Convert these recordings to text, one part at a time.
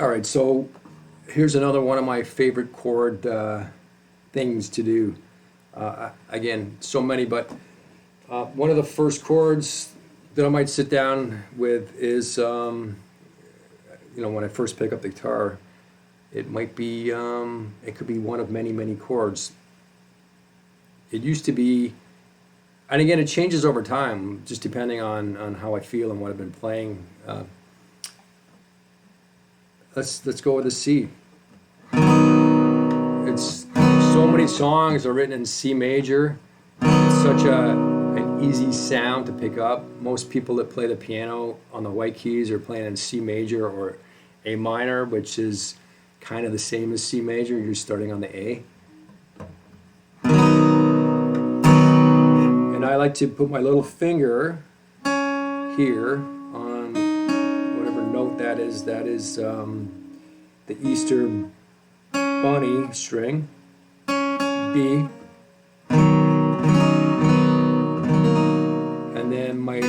All right, so here's another one of my favorite chord things to do. Again, so many, but one of the first chords that I might sit down with is, when I first pick up the guitar, it might be, it could be one of many, many chords. It used to be, and again, it changes over time, just depending on how I feel and what I've been playing. Let's go with the C. It's so many songs are written in C major. It's such an easy sound to pick up. Most people that play the piano on the white keys are playing in C major or A minor, which is kind of the same as C major. You're starting on the A. And I like to put my little finger here on whatever note that is. That is the Easter Bunny string, B. And then my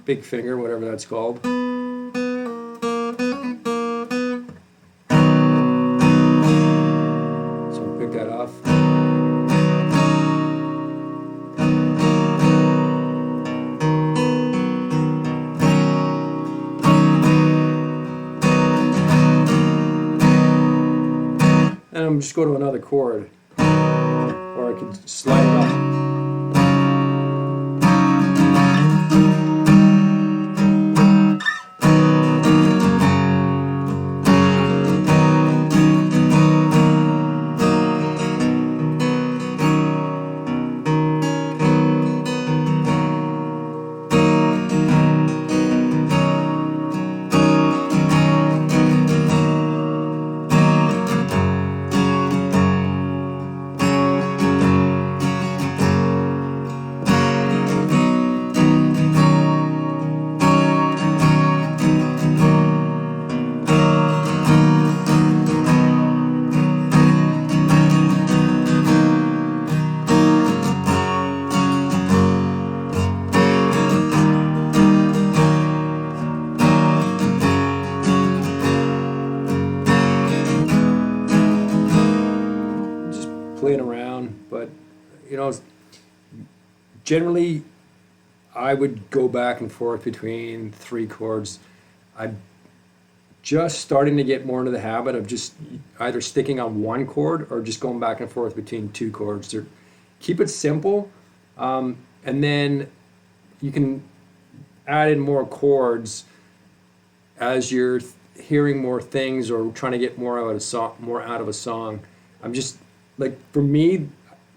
big finger, whatever that's called. So pick that off. And I'm just go to another chord, or I can slide it up. Playing around, but generally I would go back and forth between three chords. I'm just starting to get more into the habit of just either sticking on one chord or just going back and forth between two chords. Keep it simple, and then you can add in more chords as you're hearing more things or trying to get more out of a song. I'm just, like, for me,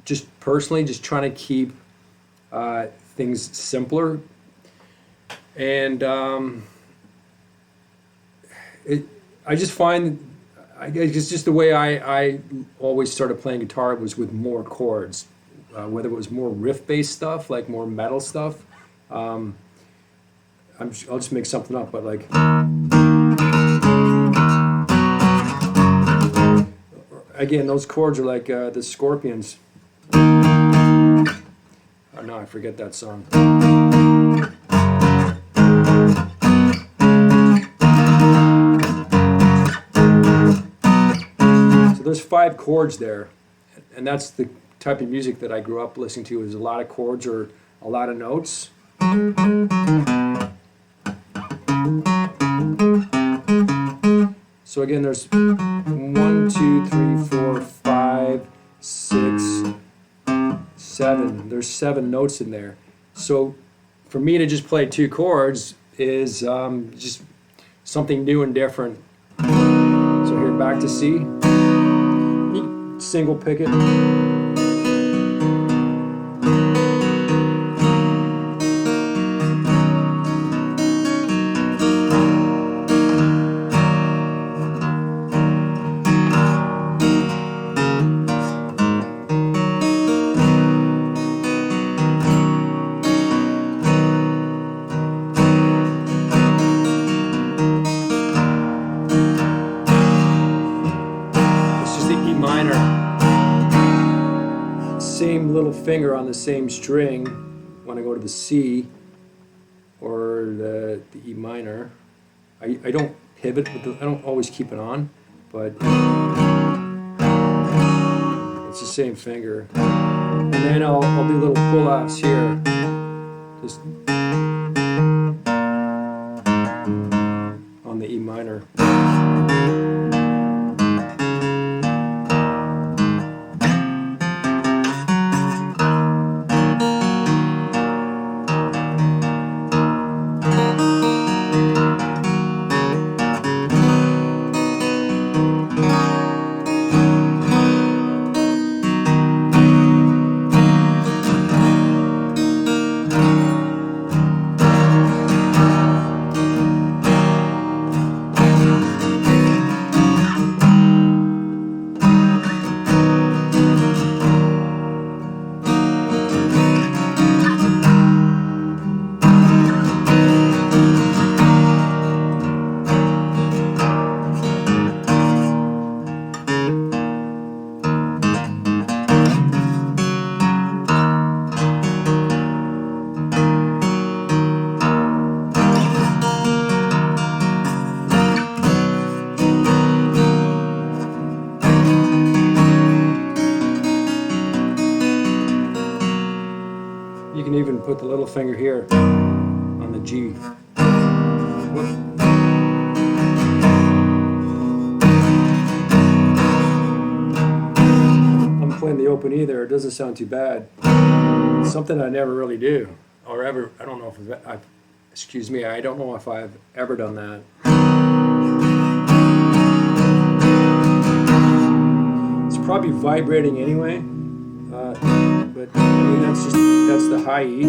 just personally, just trying to keep things simpler. And I just find, I guess it's just the way I always started playing guitar was with more chords. Whether it was more riff-based stuff, like more metal stuff. I'll just make something up, but like... Again, those chords are like the Scorpions. Oh no, I forget that song. So there's 5 chords there, and that's the type of music that I grew up listening to. Is a lot of chords or a lot of notes. So again, there's 1, 2, 3, 4, 5, 6, 7. There's 7 notes in there. So for me to just play 2 chords is just something new and different. So here, back to C. Single pick it. Same little finger on the same string when I go to the C, or the E minor. I don't pivot with I don't always keep it on, but it's the same finger. And then I'll do little pull-offs here. Just on the E minor. You can even put the little finger here on the G. Whoop. I'm playing the open E there. It doesn't sound too bad. It's something I never really do, or ever. I don't know if I've excuse me. I don't know if I've ever done that. It's probably vibrating anyway. But I mean, that's the high E.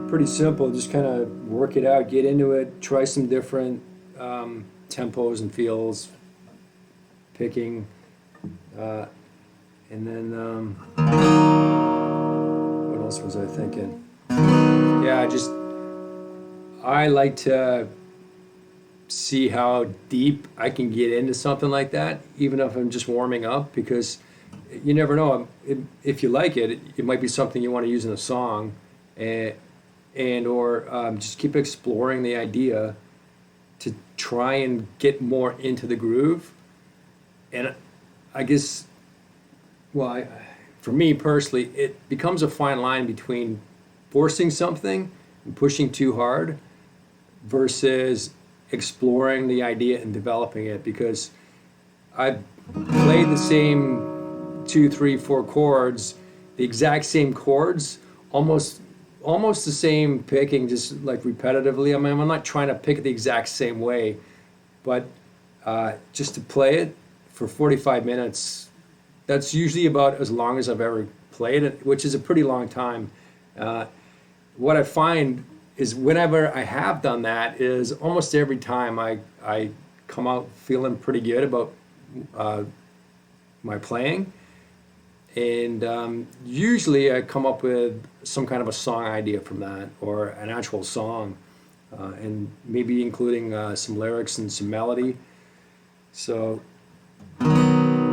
Pretty simple, just kind of work it out, get into it, try some different tempos and feels, picking, and then what else was I thinking? Yeah, I like to see how deep I can get into something like that, even if I'm just warming up, because you never know. If you like it, it might be something you want to use in a song, or just keep exploring the idea to try and get more into the groove. And I guess, well, for me personally, it becomes a fine line between forcing something and pushing too hard versus exploring the idea and developing it, because I've played the same 2, 3, 4 chords, the exact same chords, almost the same picking, just like repetitively. I mean, I'm not trying to pick it the exact same way, but just to play it for 45 minutes, that's usually about as long as I've ever played it, which is a pretty long time. What I find is whenever I have done that is almost every time I come out feeling pretty good about my playing. And usually I come up with some kind of a song idea from that, or an actual song, and maybe including some lyrics and some melody. So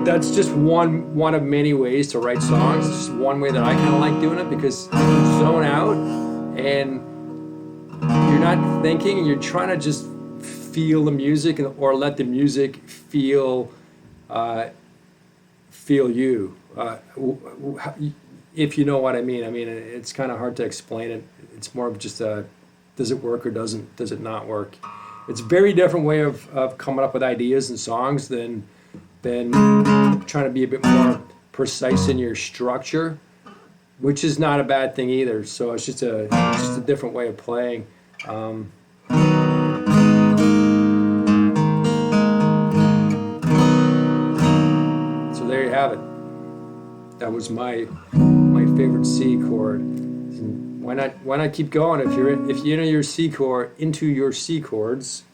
that's just one of many ways to write songs. It's just one way that I kind of like doing it, because you zone out and you're not thinking, and you're trying to just feel the music, or let the music feel you. If you know what I mean. I mean, it's kind of hard to explain it. It's more of just does it work or does it not work? It's a very different way of coming up with ideas and songs than trying to be a bit more precise in your structure, which is not a bad thing either. So it's just a different way of playing. So there you have it. That was my favorite C chord. Why not keep going? If you enter your C chord into your C chords,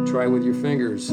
try with your fingers.